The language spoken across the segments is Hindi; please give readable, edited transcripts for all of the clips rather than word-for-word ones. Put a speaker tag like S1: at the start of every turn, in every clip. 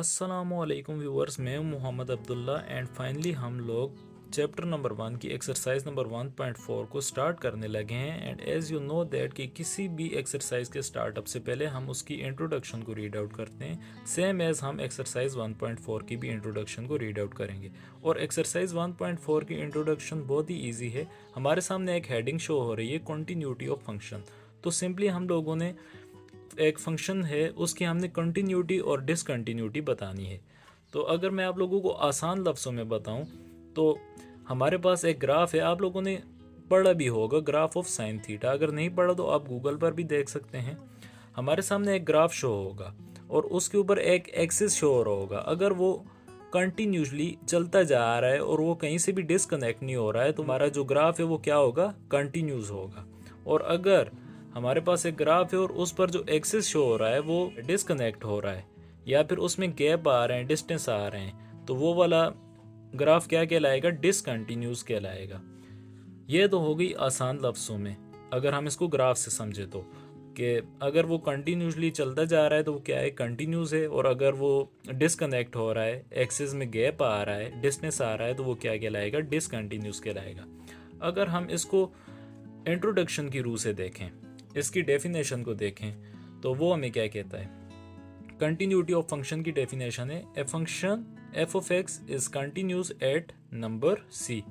S1: अस्सलामुअलैकुम व्यूवर्स, मैं हूं मोहम्मद अब्दुल्ला एंड फाइनली हम लोग चैप्टर नंबर 1 की एक्सरसाइज नंबर 1.4 को स्टार्ट करने लगे हैं। And as you know that कि किसी भी एक्सरसाइज के स्टार्टअप से पहले हम उसकी इंट्रोडक्शन को रीड आउट करते हैं, सेम एज़ हम एक्सरसाइज 1.4 की भी इंट्रोडक्शन को रीड आउट करेंगे। और एक्सरसाइज 1.4 की इंट्रोडक्शन बहुत ही ईजी है। हमारे सामने एक हेडिंग शो हो रही है, कंटिन्यूटी ऑफ फंक्शन। तो सिंपली हम लोगों ने एक फंक्शन है, उसकी हमने कंटिन्यूटी और डिसकंटिन्यूटी बतानी है। तो अगर मैं आप लोगों को आसान लफ्ज़ों में बताऊं तो हमारे पास एक ग्राफ है, आप लोगों ने पढ़ा भी होगा, ग्राफ ऑफ साइन थीटा। अगर नहीं पढ़ा तो आप गूगल पर भी देख सकते हैं। हमारे सामने एक ग्राफ शो होगा और उसके ऊपर एक एक्सिस शो हो रहा होगा। अगर वो कंटिन्यूसली चलता जा रहा है और वो कहीं से भी डिसकनेक्ट नहीं हो रहा है तो हमारा जो ग्राफ है वो क्या होगा, कंटिन्यूस होगा। और अगर हमारे पास एक ग्राफ है और उस पर जो एक्सिस शो हो रहा है वो डिसकनेक्ट हो रहा है या फिर उसमें गैप आ रहे हैं, डिस्टेंस आ रहे हैं, तो वो वाला ग्राफ क्या कहलाएगा, डिसकंटिन्यूस कहलाएगा। ये तो हो गई आसान लफ्ज़ों में, अगर हम इसको ग्राफ से समझे तो, कि अगर वो कंटिन्यूसली चलता जा रहा है तो वो क्या है, कंटिन्यूस है। और अगर वो डिसकनेक्ट हो रहा है, एक्सिस में गैप आ रहा है, डिस्टेंस आ रहा है, तो वो क्या कहलाएगा, डिसकंटिन्यूस कहलाएगा। अगर हम इसको इंट्रोडक्शन की रूह से देखें, इसकी डेफिनेशन को देखें, तो वो हमें क्या कहता है। कंटिन्यूटी ऑफ फंक्शन की डेफिनेशन है, a function f of x is continuous at number c.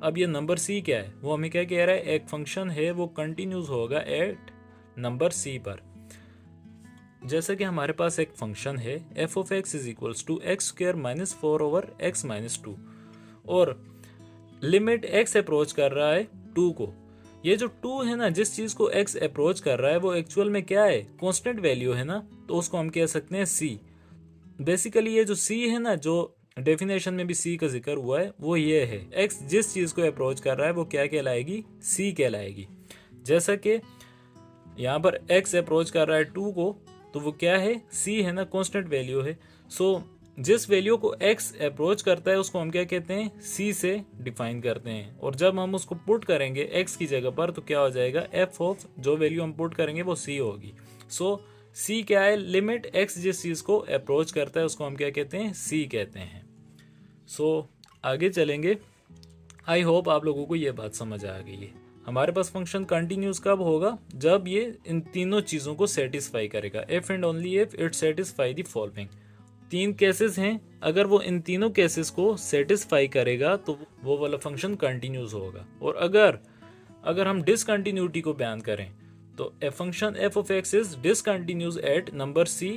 S1: अब ये नंबर सी क्या है, वो हमें क्या कह रहा है, एक फंक्शन है वो कंटिन्यूस होगा एट नंबर सी पर। जैसे कि हमारे पास एक फंक्शन है f of x is equals to x square minus 4 over x minus 2 और लिमिट एक्स अप्रोच कर रहा है 2 को। ये जो 2 है ना, जिस चीज को x अप्रोच कर रहा है वो एक्चुअल में क्या है, कांस्टेंट वैल्यू है ना, तो उसको हम कह सकते हैं c। बेसिकली ये जो c है ना, जो डेफिनेशन में भी c का जिक्र हुआ है, वो ये है, x जिस चीज को अप्रोच कर रहा है वो क्या कहलाएगी, c कहलाएगी। जैसा कि यहाँ पर x अप्रोच कर रहा है 2 को, तो वो क्या है, c है ना, कांस्टेंट वैल्यू है। सो जिस वैल्यू को x अप्रोच करता है उसको हम क्या कहते हैं, c से डिफाइन करते हैं। और जब हम उसको पुट करेंगे x की जगह पर तो क्या हो जाएगा, f ऑफ जो वैल्यू हम पुट करेंगे वो c होगी। सो c क्या है, लिमिट x जिस चीज़ को अप्रोच करता है उसको हम क्या कहते हैं, c कहते हैं। सो आगे चलेंगे। आई होप आप लोगों को ये बात समझ आ गई है। हमारे पास फंक्शन कंटिन्यूस कब होगा, जब ये इन तीनों चीज़ों को सेटिस्फाई करेगा, if and only if it satisfy the following. 3 cases हैं, अगर वो इन तीनों केसेस को सेटिस्फाई करेगा तो वो वाला फंक्शन कंटिन्यूस होगा। और अगर हम डिसकंटिन्यूटी को बयान करें तो ए function f of x is discontinuous at number see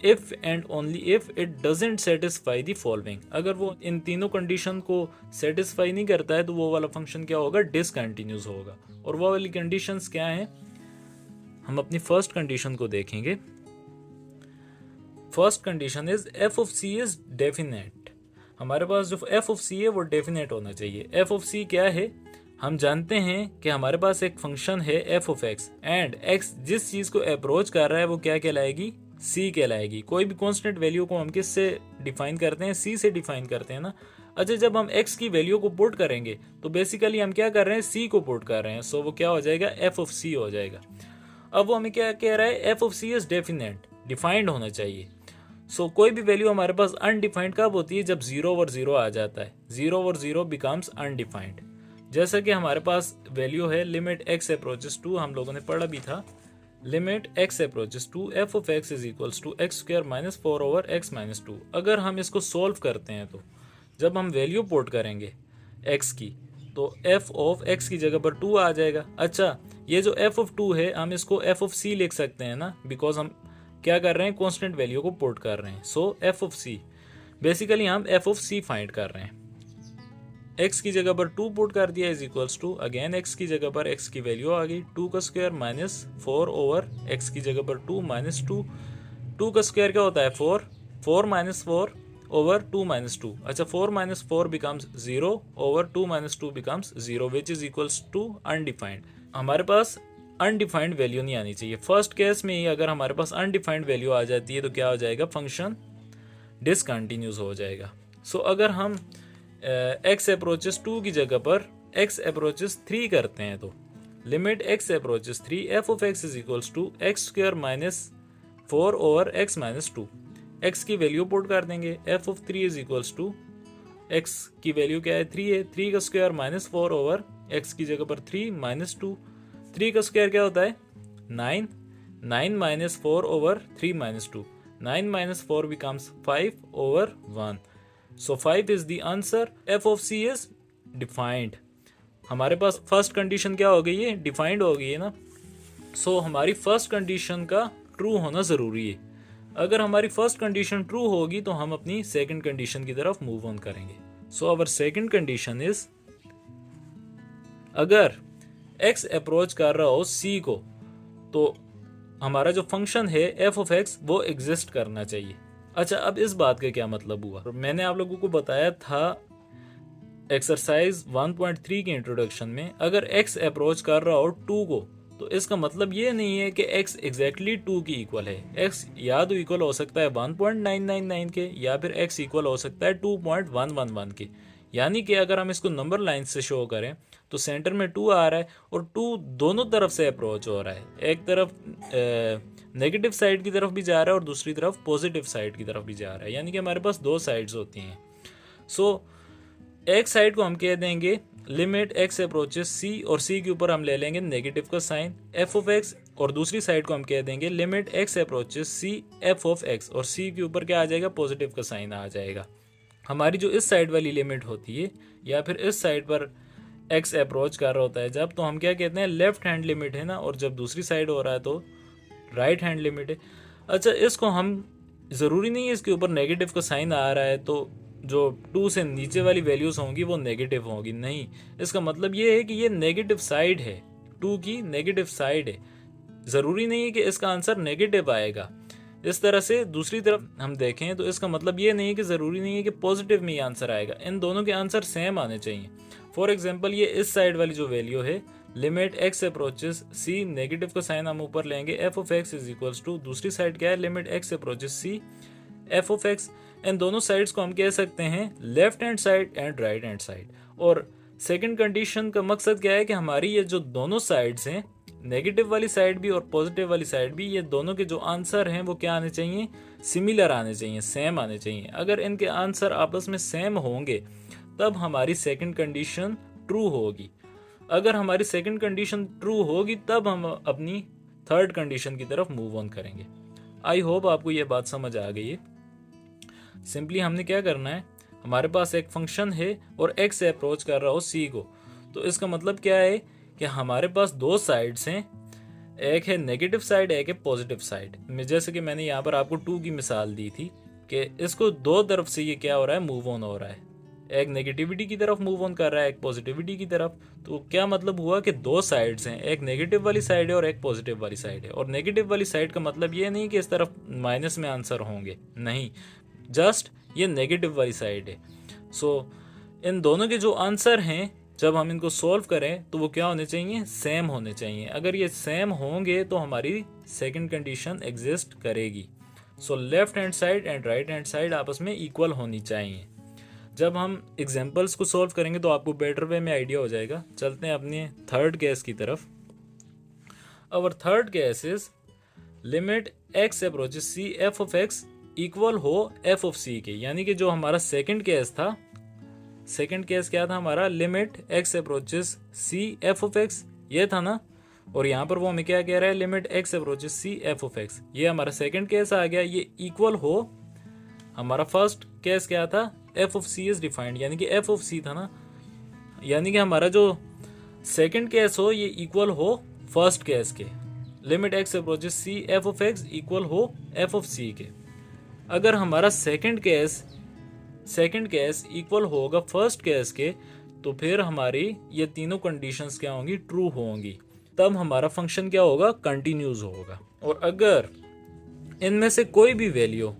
S1: if and only if it doesn't satisfy the following. अगर वो इन तीनों कंडीशन को सेटिस्फाई नहीं करता है तो वो वाला फंक्शन क्या होगा, डिसकंटिन्यूस होगा। और वो वाली कंडीशंस क्या हैं, हम अपनी फर्स्ट कंडीशन को देखेंगे। First condition is f of c is definite. हमारे पास जो एफ ऑफ सी है वो डेफिनेट होना चाहिए। एफ ऑफ सी क्या है, हम जानते हैं कि हमारे पास एक फंक्शन है f of x and x जिस चीज को अप्रोच कर रहा है वो क्या कहलाएगी, सी कहलाएगी। कोई भी कांस्टेंट वैल्यू को हम किससे डिफाइन करते हैं, सी से डिफाइन करते हैं ना। अच्छा, जब हम एक्स की वैल्यू को पुट करेंगे तो बेसिकली हम क्या कर रहे हैं, सी को पुट कर रहे हैं। सो वो क्या हो जाएगा, एफ ऑफ सी हो जाएगा। अब वो हमें क्या कह रहा है, f of c is definite, defined होना चाहिए। सो कोई भी वैल्यू हमारे पास अनडिफाइंड कब होती है, जब 0 ओवर 0 आ जाता है, 0 ओवर 0 बिकम्स अनडिफाइंड। जैसा कि हमारे पास वैल्यू है लिमिट x अप्रोचेस टू, हम लोगों ने पढ़ा भी था, limit x approaches to f of x is equals to x square minus 4 over x minus 2। अगर हम इसको सोल्व करते हैं तो जब हम वैल्यू पुट करेंगे x की तो f ऑफ x की जगह पर 2 आ जाएगा। अच्छा, ये जो f ऑफ 2 है हम इसको f ऑफ c लिख सकते हैं ना, बिकॉज हम क्या कर रहे हैं, कांस्टेंट वैल्यू को पुट कर रहे हैं। सो एफ ऑफ सी, बेसिकली हम एफ ऑफ सी फाइंड कर रहे हैं। एक्स की जगह पर 2 पुट कर दिया is equals to, again x की जगह पर एक्स की वैल्यू आ गई 2 का स्क्वायर माइनस 4 ओवर एक्स की जगह पर 2 माइनस 2। 2 का स्क्वायर क्या होता है, 4, 4 माइनस 4 ओवर 2 माइनस 2। अच्छा, 4 minus 4 becomes 0 over 2 minus 2 becomes 0 which is equals to undefined. हमारे पास अनडिफाइंड वैल्यू नहीं आनी चाहिए। फर्स्ट केस में ही अगर हमारे पास अनडिफाइंड वैल्यू आ जाती है तो क्या हो जाएगा, फंक्शन डिसकंटिन्यूस हो जाएगा। सो अगर हम x अप्रोचेस 2 की जगह पर x अप्रोचेस 3 करते हैं तो limit x approaches 3 f of x is equals to x square minus 4 over x minus 2। x की वैल्यू पुट कर देंगे, f of 3 is equals to x की वैल्यू क्या है 3 है, 3 का स्क्वायर -4 ओवर x की जगह पर 3 -2, 3 का स्क्वायर क्या होता है 9, 9 -4 over 3 -2, 9 4 becomes 5 over 1. So 5 is the answer. f of c is defined. हमारे पास फर्स्ट कंडीशन क्या हो गई है, डिफाइंड हो गई है ना. सो हमारी फर्स्ट कंडीशन का ट्रू होना ज़रूरी है. अगर हमारी फर्स्ट कंडीशन ट्रू होगी तो हम अपनी सेकंड कंडीशन की तरफ मूव ऑन करेंगे. So our second condition is, अगर x अप्रोच कर रहा हो c को तो हमारा जो फंक्शन है f ऑफ x वो एग्जिस्ट करना चाहिए. अच्छा, अब इस बात का क्या मतलब हुआ, मैंने आप लोगों को बताया था एक्सरसाइज 1.3 के इंट्रोडक्शन में, अगर x अप्रोच कर रहा हो 2 को तो इसका मतलब ये नहीं है कि x एग्जैक्टली 2 की इक्वल है. x या तो इक्वल हो सकता है 1.999 के, या फिर x इक्वल हो सकता है 2.111 के. यानी कि अगर हम इसको नंबर लाइन से शो करें तो सेंटर में 2 आ रहा है और 2 दोनों तरफ से अप्रोच हो रहा है. एक तरफ नेगेटिव साइड की तरफ भी जा रहा है और दूसरी तरफ पॉजिटिव साइड की तरफ भी जा रहा है. यानी कि हमारे पास दो साइड्स होती हैं. सो एक साइड को हम कह देंगे लिमिट x अप्रोचेस c, और c के ऊपर हम ले लेंगे नेगेटिव का साइन f ऑफ x, और दूसरी साइड को हम कह देंगे limit x approaches c f of x, और c के ऊपर क्या आ जाएगा, पॉजिटिव का साइन आ जाएगा. हमारी जो इस साइड वाली लिमिट होती है या फिर इस साइड पर x अप्रोच कर रहा होता है जब, तो हम क्या कहते हैं, लेफ्ट हैंड लिमिट है ना, और जब दूसरी साइड हो रहा है तो राइट हैंड लिमिट है. अच्छा, इसको हम ज़रूरी नहीं है इसके ऊपर नेगेटिव का साइन आ रहा है तो जो 2 से नीचे वाली वैल्यूज़ होंगी वो नेगेटिव होंगी. नहीं, इसका मतलब ये है कि ये नेगेटिव साइड है, 2 की नेगेटिव साइड है. ज़रूरी नहीं है कि इसका आंसर नेगेटिव आएगा. इस तरह से दूसरी तरफ हम देखें तो इसका मतलब ये नहीं है कि ज़रूरी नहीं है कि पॉजिटिव में ही आंसर आएगा. इन दोनों के आंसर सेम आने चाहिए. फॉर एग्जांपल, ये इस साइड वाली जो वैल्यू है limit x approaches c, negative का साइन हम ऊपर लेंगे, f of x is equals to, दूसरी साइड क्या है, limit x approaches c f of x. इन दोनों साइड्स को हम कह सकते हैं left hand side and right hand side. और सेकंड कंडीशन का मकसद क्या है कि हमारी ये जो दोनों साइड्स हैं, नेगेटिव वाली साइड भी और पॉजिटिव वाली साइड भी, ये दोनों के जो आंसर हैं वो क्या आने चाहिए, सिमिलर आने चाहिए, सेम आने चाहिए. अगर इनके आंसर आपस में सेम होंगे तब हमारी सेकंड कंडीशन ट्रू होगी. अगर हमारी सेकंड कंडीशन ट्रू होगी तब हम अपनी थर्ड कंडीशन की तरफ मूव ऑन करेंगे. आई होप आपको ये बात समझ आ गई है. सिंपली हमने क्या करना है, हमारे पास एक फंक्शन है और x से अप्रोच कर रहा हो c को, तो इसका मतलब क्या है कि हमारे पास दो साइड्स हैं, एक है नेगेटिव साइड, एक है पॉजिटिव साइड. जैसे कि मैंने यहाँ पर आपको 2 की मिसाल दी थी कि इसको दो तरफ से ये क्या हो रहा है, मूव ऑन हो रहा है. एक नेगेटिविटी की तरफ मूव ऑन कर रहा है, एक पॉजिटिविटी की तरफ. तो क्या मतलब हुआ कि दो साइड्स हैं, एक नेगेटिव वाली साइड है और एक पॉजिटिव वाली साइड है. और नेगेटिव वाली साइड का मतलब ये नहीं कि इस तरफ माइनस में आंसर होंगे, नहीं, जस्ट ये नेगेटिव वाली साइड है. सो इन दोनों के जो आंसर हैं जब हम इनको सॉल्व करें तो वो क्या होने चाहिए, सेम होने चाहिए. अगर ये सेम होंगे तो हमारी सेकंड कंडीशन एग्जिस्ट करेगी. So left hand side and right hand side आपस में इक्वल होनी चाहिए. जब हम एग्जांपल्स को सॉल्व करेंगे तो आपको बेटर वे में आइडिया हो जाएगा. चलते हैं अपने थर्ड केस की तरफ. Our third case is limit x approaches c f of x equal हो f ऑफ c के. यानी कि जो हमारा सेकंड केस था, सेकंड केस क्या था हमारा, limit x approaches c f of x, ये था ना. और यहाँ पर वो हमें क्या कह रहा है, limit x approaches c f of x. ये हमारा सेकंड केस आ गया, ये इक्वल हो. हमारा फर्स्ट केस क्या था, f of c is defined, यानी कि f ऑफ c था ना. यानी कि हमारा जो सेकंड केस हो ये इक्वल हो फर्स्ट केस के, limit x approaches c f of x equal हो f ऑफ c के. अगर हमारा सेकंड केस इक्वल होगा फर्स्ट केस के तो फिर हमारी ये तीनों कंडीशंस क्या होंगी, ट्रू होंगी. तब हमारा फंक्शन क्या होगा, कंटिन्यूज होगा. और अगर इनमें से कोई भी वैल्यू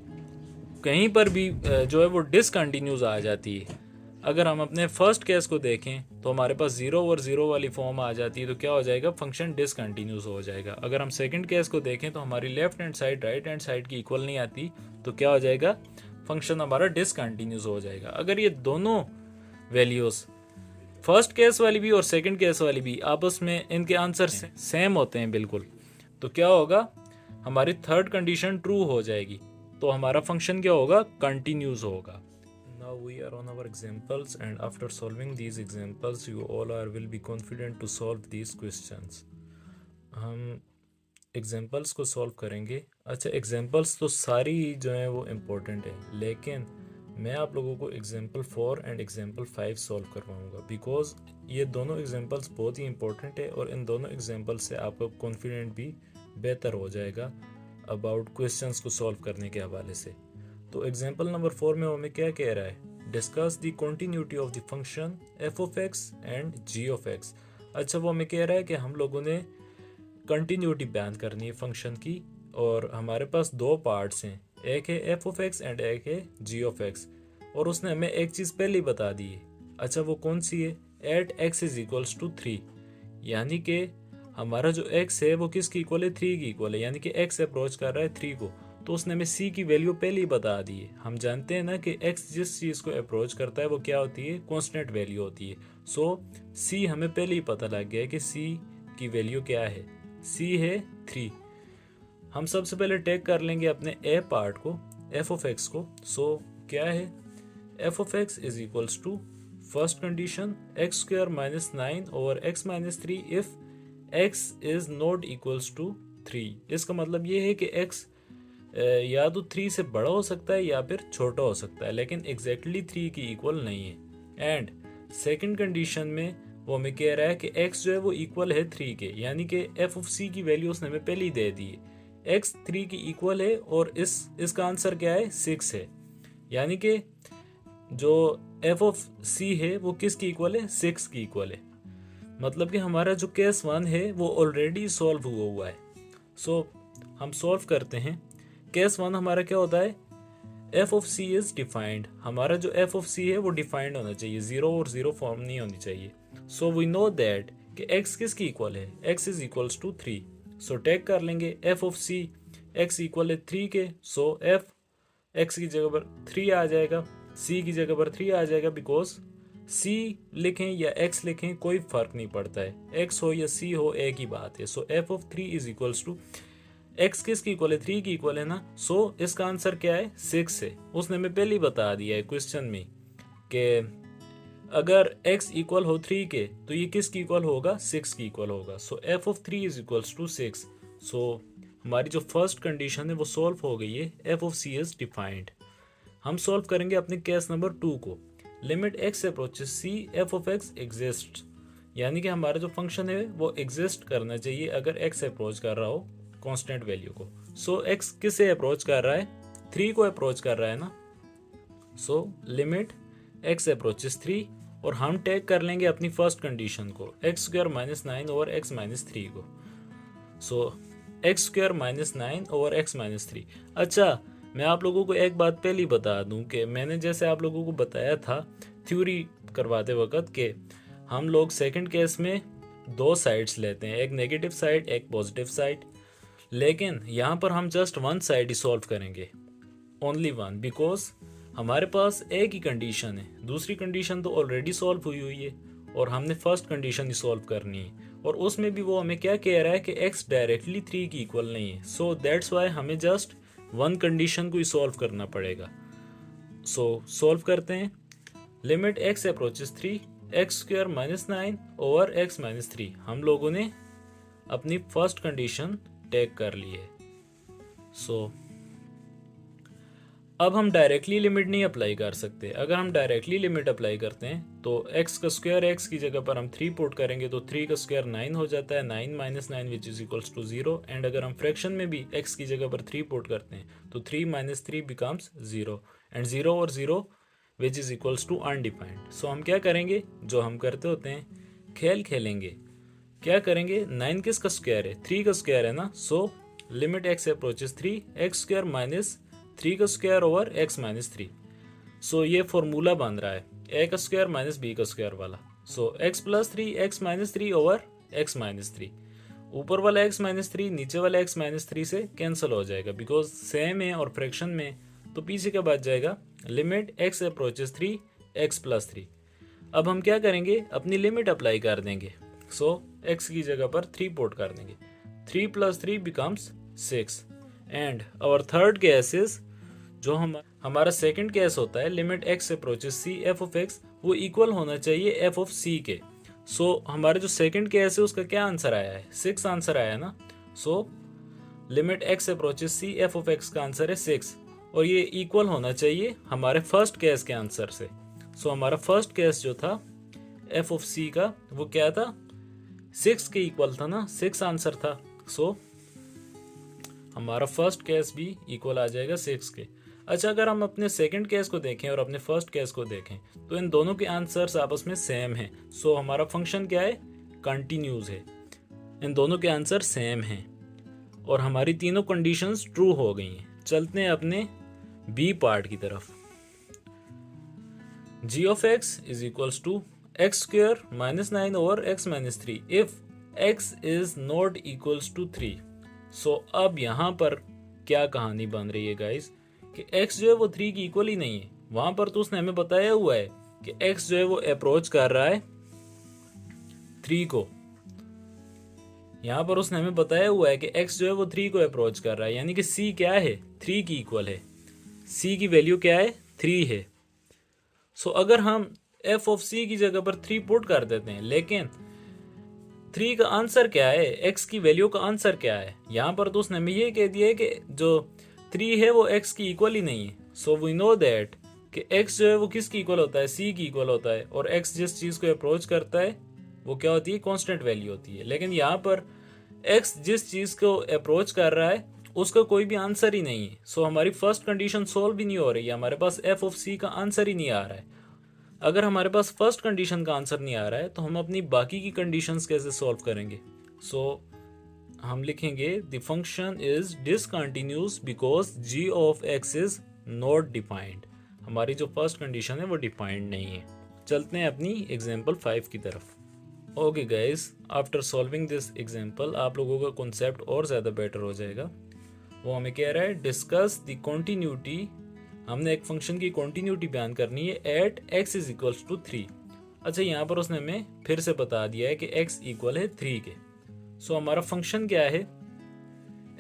S1: कहीं पर भी जो है वो डिसकंटिन्यूज आ जाती है, अगर हम अपने फर्स्ट केस को देखें तो हमारे पास 0 और 0 वाली फॉर्म आ जाती है, तो क्या हो जाएगा, फंक्शन डिसकंटिन्यूस हो जाएगा. अगर हम सेकंड केस को देखें तो हमारी left hand side right hand side की इक्वल नहीं आती, तो क्या हो जाएगा, फंक्शन हमारा डिसकंटिन्यूस हो जाएगा. अगर ये दोनों वैल्यूज फर्स्ट केस वाली भी और सेकंड केस वाली भी आपस में इनके आंसर सेम होते हैं बिल्कुल, तो क्या होगा, हमारी थर्ड कंडीशन ट्रू हो जाएगी. तो हमारा फंक्शन क्या होगा, कंटिन्यूस होगा। Now we are on our examples and after solving these examples you all are will be confident to solve these questions. हम एग्जाम्पल्स को सॉल्व करेंगे। अच्छा, एग्जाम्पल्स तो सारी जो है वो इम्पोर्टेंट है, लेकिन मैं आप लोगों को एग्जाम्पल 4 एंड एग्जाम्पल 5 सॉल्व करवाऊंगा, बिकॉज ये दोनों एग्जाम्पल्स बहुत ही इंपॉर्टेंट है और इन दोनों एग्जाम्पल से आपका कॉन्फिडेंट भी बेहतर हो जाएगा अबाउट क्वेश्चंस को सॉल्व करने के हवाले से। तो एग्जाम्पल नंबर 4 में हमें क्या कह रहा है, discuss the continuity of the function f of x and g of x. अच्छा, वो हमें कह रहा है कि हम लोगों ने कंटिन्यूटी बयान करनी है फंक्शन की, और हमारे पास दो पार्ट्स हैं, एक है एफ ऑफ एक्स एंड एक है जी ऑफ एक्स, और उसने हमें एक चीज़ पहले ही बता दी है। अच्छा, वो कौन सी है, at x is equals to 3, यानी कि हमारा जो एक्स है वो किसकी इक्वल है, 3 की इक्वल है, यानी कि एक्स अप्रोच कर रहा है 3 को, तो उसने हमें सी की वैल्यू पहले ही बता दी है। हम जानते हैं ना कि एक्स जिस चीज़ को अप्रोच करता है वो क्या होती है, कॉन्स्टेंट वैल्यू होती है। सो सी हमें पहले ही पता लग गया है कि सी की वैल्यू क्या है, सी है 3। हम सबसे पहले टेक कर लेंगे अपने ए पार्ट को, एफ ऑफ एक्स को। सो क्या है, f of x is equals to first condition x square minus 9 over x minus 3 if x is not equals to 3। इसका मतलब ये है कि एक्स या तो 3 से बड़ा हो सकता है या फिर छोटा हो सकता है, लेकिन एग्जैक्टली 3 की इक्वल नहीं है। एंड सेकंड कंडीशन में वो हमें कह रहा है कि x जो है वो इक्वल है 3 के, यानी कि f ऑफ c की वैल्यू उसने हमें पहले ही दे दी है, x 3 की इक्वल है, और इसका आंसर क्या है, 6 है, यानी कि जो f ऑफ c है वो किसकी इक्वल है, 6 की इक्वल है। मतलब कि हमारा जो केस 1 है वो ऑलरेडी सॉल्व हुआ है। सो हम सॉल्व करते हैं। केस 1 हमारा क्या होता है, f of c is defined. हमारा जो एफ ऑफ सी है वो डिफाइंड होना चाहिए, 0 और 0 फॉर्म नहीं होनी चाहिए। सो वी नो दैट कि x किसकी इक्वल है, x is equals to 3। So take कर लेंगे f of c, x equal है 3 के, सो एफ x की जगह पर 3 आ जाएगा, c की जगह पर 3 आ जाएगा, बिकॉज c लिखें या x लिखें कोई फर्क नहीं पड़ता है, x हो या c हो एक ही बात है। So F of 3 is equals to x किसकी इक्वल है, 3 की इक्वल है ना। सो इसका आंसर क्या है, 6 है। उसने हमें पहले ही बता दिया है क्वेश्चन में कि अगर x इक्वल हो 3 के तो ये किसकी इक्वल होगा, 6 की इक्वल होगा। So F of 3 is equals to 6। So हमारी जो फर्स्ट कंडीशन है वो सॉल्व हो गई है, f of c is defined. हम सॉल्व करेंगे अपने केस नंबर 2 को। Limit x approaches c f of x exist, यानी कि हमारा जो फंक्शन है वो एग्जिस्ट करना चाहिए अगर x अप्रोच कर रहा हो कांस्टेंट वैल्यू को। सो x किसे अप्रोच कर रहा है, 3 को अप्रोच कर रहा है ना। सो लिमिट x अप्रोचेस 3, और हम टेक कर लेंगे अपनी फर्स्ट कंडीशन को, x square minus 9 over x minus 3 को। So x square minus 9 over x minus 3। अच्छा, मैं आप लोगों को एक बात पहले ही बता दूं कि मैंने जैसे आप लोगों को बताया था थ्योरी करवाते वक्त कि हम लोग सेकंड केस में 2 साइड्स लेते हैं, एक नेगेटिव साइड एक पॉजिटिव साइड, लेकिन यहाँ पर हम जस्ट 1 साइड ही सॉल्व करेंगे, ओनली 1, बिकॉज हमारे पास एक ही कंडीशन है, दूसरी कंडीशन तो ऑलरेडी सॉल्व हुई है और हमने फर्स्ट कंडीशन ही सॉल्व करनी है, और उसमें भी वो हमें क्या कह रहा है कि x डायरेक्टली 3 की इक्वल नहीं है। सो दैट्स वाई हमें जस्ट 1 कंडीशन को ही सॉल्व करना पड़ेगा। सो सॉल्व करते हैं। Limit x approaches 3 x square minus 9 over x minus 3। हम लोगों ने अपनी फर्स्ट कंडीशन टेक कर ली है। सो अब हम डायरेक्टली लिमिट नहीं अप्लाई कर सकते। अगर हम डायरेक्टली लिमिट अप्लाई करते हैं तो x का स्क्वायर x की जगह पर हम 3 पुट करेंगे तो 3 का स्क्वायर 9 हो जाता है, 9 minus 9 which is equals to 0। And अगर हम फ्रैक्शन में भी x की जगह पर 3 पुट करते हैं तो 3 माइनस 3 बिकम्स 0, एंड 0 और 0 which is equals to undefined. So हम क्या करेंगे, जो हम करते होते हैं, खेल खेलेंगे। क्या करेंगे, 9 किसका स्क्वायर है, 3 का स्क्वायर है ना। So limit x approaches 3 x square minus 3 का स्क्वायर ओवर x माइनस 3। सो ये फॉर्मूला बन रहा है a का स्क्वायर माइनस b का स्क्वायर वाला। सो x plus 3 x minus 3 over x minus 3। ऊपर वाला x माइनस 3 नीचे वाला x माइनस 3 से कैंसिल हो जाएगा, बिकॉज सेम है और फ्रैक्शन में, तो पीछे क्या बच जाएगा, limit x approaches 3 x plus 3। अब हम क्या करेंगे, अपनी लिमिट अप्लाई कर देंगे। सो x की जगह पर 3 पुट कर देंगे, 3 plus 3 becomes 6, and our third case is जो हमारा सेकंड केस होता है limit x approaches c f of x, वो इक्वल होना चाहिए f ऑफ c के। सो हमारा जो सेकंड केस है उसका क्या आंसर आया है, 6 आंसर आया ना। So limit x approaches c f of x का आंसर है 6, और ये इक्वल होना चाहिए हमारे फर्स्ट केस के आंसर से। सो हमारा फर्स्ट केस जो था f ऑफ c का वो क्या था, 6 के इक्वल था ना, 6 आंसर था। सो हमारा फर्स्ट केस भी इक्वल आ जाएगा 6 के। अच्छा, अगर हम अपने सेकंड केस को देखें और अपने फर्स्ट केस को देखें तो इन दोनों के आंसर्स आपस में सेम हैं। सो हमारा फंक्शन क्या है, कंटिन्यूज है। इन दोनों के आंसर सेम हैं और हमारी तीनों कंडीशंस ट्रू हो गई हैं। चलते हैं अपने बी पार्ट की तरफ। g of x is equals to x square minus 9 over x minus 3 if x is not equals to 3। So अब यहाँ पर क्या कहानी बन रही है गाइस कि x जो है वो 3 की इक्वल ही नहीं है। वहां पर तो उसने हमें बताया हुआ है कि x जो है वो अप्रोच कर रहा है 3 को। यहाँ पर उसने हमें बताया हुआ है कि x जो है वो 3 को अप्रोच कर रहा है, यानी कि c क्या है, 3 की इक्वल है। c की वैल्यू क्या है, 3 है। सो अगर हम f ऑफ c की जगह पर 3 पुट कर देते हैं, लेकिन 3 का आंसर क्या है, x की वैल्यू का आंसर क्या है, यहाँ पर तो उसने हमें ये कह दिया है कि जो 3 है वो x की इक्वल ही नहीं है। सो वी नो दैट कि x जो है वो किसकी इक्वल होता है, c की इक्वल होता है, और x जिस चीज़ को अप्रोच करता है वो क्या होती है, कांस्टेंट वैल्यू होती है। लेकिन यहाँ पर x जिस चीज़ को अप्रोच कर रहा है उसका कोई भी आंसर ही नहीं है। सो हमारी फर्स्ट कंडीशन सोल्व भी नहीं हो रही है, हमारे पास f ऑफ c का आंसर ही नहीं आ रहा है। अगर हमारे पास फर्स्ट कंडीशन का आंसर नहीं आ रहा है तो हम अपनी बाकी की कंडीशंस कैसे सॉल्व करेंगे। सो हम लिखेंगे the function is discontinuous because g of x is not defined. हमारी जो फर्स्ट कंडीशन है वो डिफाइंड नहीं है। चलते हैं अपनी एग्जांपल 5 की तरफ। Okay guys, after solving this example आप लोगों का कॉन्सेप्ट और ज़्यादा बेटर हो जाएगा। वो हमें कह रहा है डिस्कस द कॉन्टिन्यूटी। हमने एक फंक्शन की कॉन्टिन्यूटी बयान करनी है at x is equals to 3। अच्छा, यहाँ पर उसने हमें फिर से बता दिया है कि x इक्वल है 3 के। सो हमारा फंक्शन क्या है,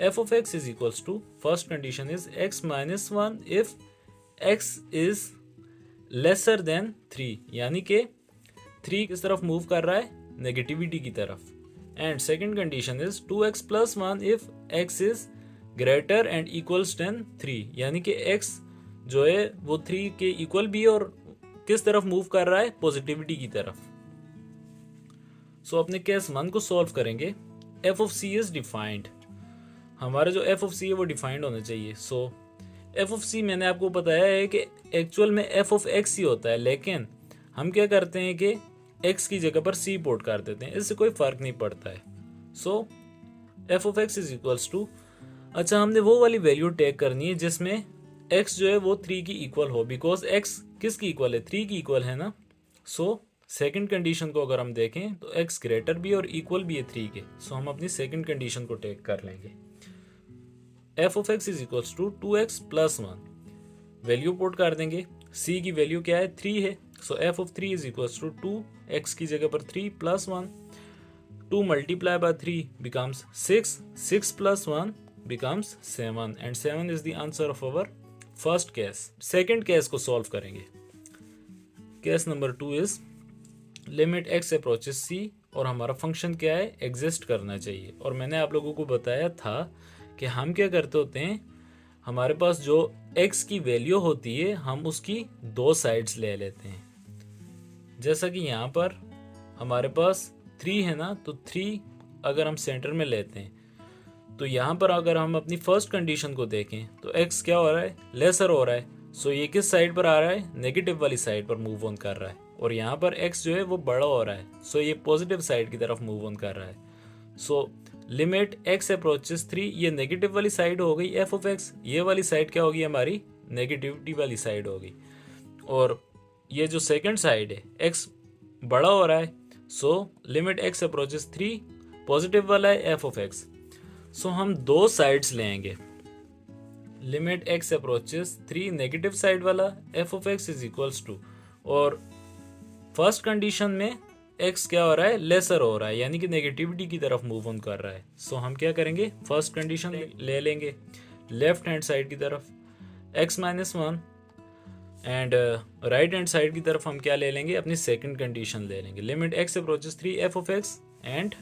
S1: f of x is equals to, first condition is x minus 1 if x is lesser than 3, यानी कि 3 किस तरफ मूव कर रहा है, नेगेटिविटी की तरफ। And second condition is 2x plus 1 if x is greater and equals than 3, यानी कि x जो है वो 3 के इक्वल भी और किस तरफ मूव कर रहा है, पॉजिटिविटी की तरफ। सो अपने केस 1 को सॉल्व करेंगे। f of c is defined. हमारा जो f ऑफ c है वो डिफाइंड होना चाहिए। सो f ऑफ c मैंने आपको बताया है कि एक्चुअल में f ऑफ x ही होता है, लेकिन हम क्या करते हैं कि x की जगह पर c पुट कर देते हैं, इससे कोई फर्क नहीं पड़ता है। So f of x is equals to, अच्छा हमने वो वाली वैल्यू टेक करनी है जिसमें x जो है वो 3 की इक्वल हो, बिकॉज x किसकी इक्वल है, 3 की इक्वल है ना। सो सेकंड कंडीशन को अगर हम देखें तो x ग्रेटर भी और इक्वल भी है 3 के। सो हम अपनी सेकंड कंडीशन को टेक कर लेंगे। f of x is equals to 2x plus 1, value put कर देंगे। c की वैल्यू क्या है, 3 है। So f of 3 is equals to 2x की जगह पर 3 plus 1, 2 multiply by 3 becomes 6, 6 plus 1 becomes 7 and 7 is the answer of our first case. Second case को सॉल्व करेंगे। Case number 2 is limit x approaches c और हमारा फंक्शन क्या है, एग्जिस्ट करना चाहिए। और मैंने आप लोगों को बताया था कि हम क्या करते होते हैं, हमारे पास जो x की वैल्यू होती है हम उसकी 2 साइड्स ले लेते हैं। जैसा कि यहाँ पर हमारे पास 3 है ना, तो 3 अगर हम सेंटर में लेते हैं तो यहाँ पर अगर हम अपनी फर्स्ट कंडीशन को देखें तो x क्या हो रहा है, लेसर हो रहा है। सो ये किस साइड पर आ रहा है, नेगेटिव वाली साइड पर मूव ऑन कर रहा है। और यहाँ पर x जो है वो बड़ा हो रहा है, सो ये पॉजिटिव साइड की तरफ मूव ऑन कर रहा है। सो लिमिट x अप्रोचेस 3, ये नेगेटिव वाली साइड हो गई f ऑफ x, ये वाली साइड क्या होगी, हमारी नेगेटिविटी वाली साइड होगी। और ये जो सेकेंड साइड है x बड़ा हो रहा है, so limit x approaches 3 positive वाला है f ऑफ x। सो हम 2 साइड्स लेंगे, limit x approaches 3 negative side वाला f of x is equals to, और फर्स्ट कंडीशन में x क्या हो रहा है, लेसर हो रहा है, यानी कि नेगेटिविटी की तरफ मूव ऑन कर रहा है। सो हम क्या करेंगे, फर्स्ट कंडीशन ले लेंगे लेफ्ट हैंड साइड की तरफ। x minus one and right hand side की तरफ हम क्या ले लेंगे, अपनी सेकंड कंडीशन ले लेंगे, limit x approaches 3 f of x and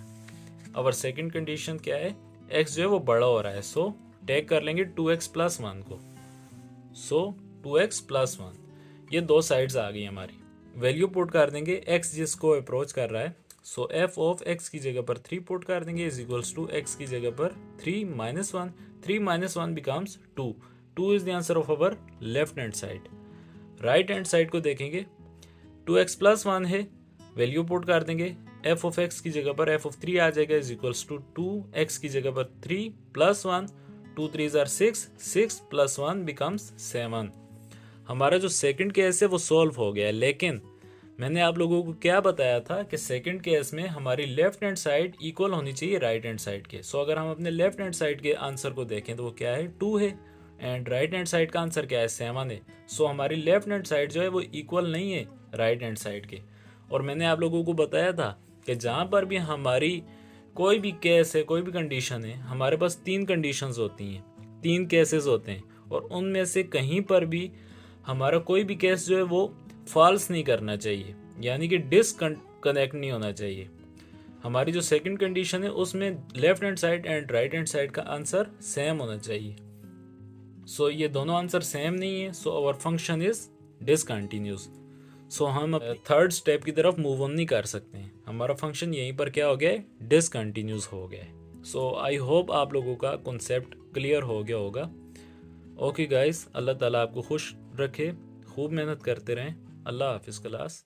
S1: our second condition क्या है, x जो है वो बड़ा हो रहा है, सो टेक कर लेंगे 2x प्लस वन को, सो 2x प्लस वन, ये दो साइड्स आ गई हमारी, वैल्यू पुट कर देंगे x जिसको अप्रोच कर रहा है, सो f ऑफ x की जगह पर 3 पुट कर देंगे इज इक्वल्स टू x की जगह पर 3 minus one, 3 minus one becomes 2, 2 is the answer of our left hand side. Right hand side को देखेंगे, 2x प्लस वन है, वैल्यू पुट कर देंगे, f ऑफ x की जगह पर f ऑफ 3 आ जाएगा इज इक्वल्स टू 2x की जगह पर 3 plus one, 2 3 are 6, 6 plus one becomes 7। हमारा जो सेकंड केस है वो सॉल्व हो गया है, लेकिन मैंने आप लोगों को क्या बताया था कि सेकंड केस में हमारी लेफ्ट हैंड साइड इक्वल होनी चाहिए राइट हैंड साइड के। सो अगर हम अपने लेफ्ट हैंड साइड के आंसर को देखें तो वो क्या है, 2 है, एंड राइट हैंड साइड का आंसर क्या है, 7 है। सो हमारी लेफ्ट हैंड साइड जो है वो इक्वल नहीं है राइट हैंड साइड के। और मैंने आप लोगों को बताया था कि जहाँ पर भी हमारी कोई भी केस है, कोई भी कंडीशन है, हमारे पास 3 कंडीशंस होती हैं, 3 केसेस होते हैं, और उनमें से कहीं पर भी हमारा कोई भी केस जो है वो फॉल्स नहीं करना चाहिए, यानी कि डिसकनेक्ट नहीं होना चाहिए। हमारी जो सेकंड कंडीशन है उसमें left hand side and right hand side का आंसर सेम होना चाहिए। सो ये दोनों आंसर सेम नहीं है, so our function is discontinuous. So हम थर्ड स्टेप की तरफ मूव ऑन नहीं कर सकते हैं, हमारा फंक्शन यहीं पर क्या हो गया है, डिसकंटिन्यूस हो गया है। सो आई होप आप लोगों का कॉन्सेप्ट क्लियर हो गया होगा। ओके गाइस, अल्लाह ताला आपको खुश रखे, खूब मेहनत करते रहें। अल्लाह हाफिज़ क्लास।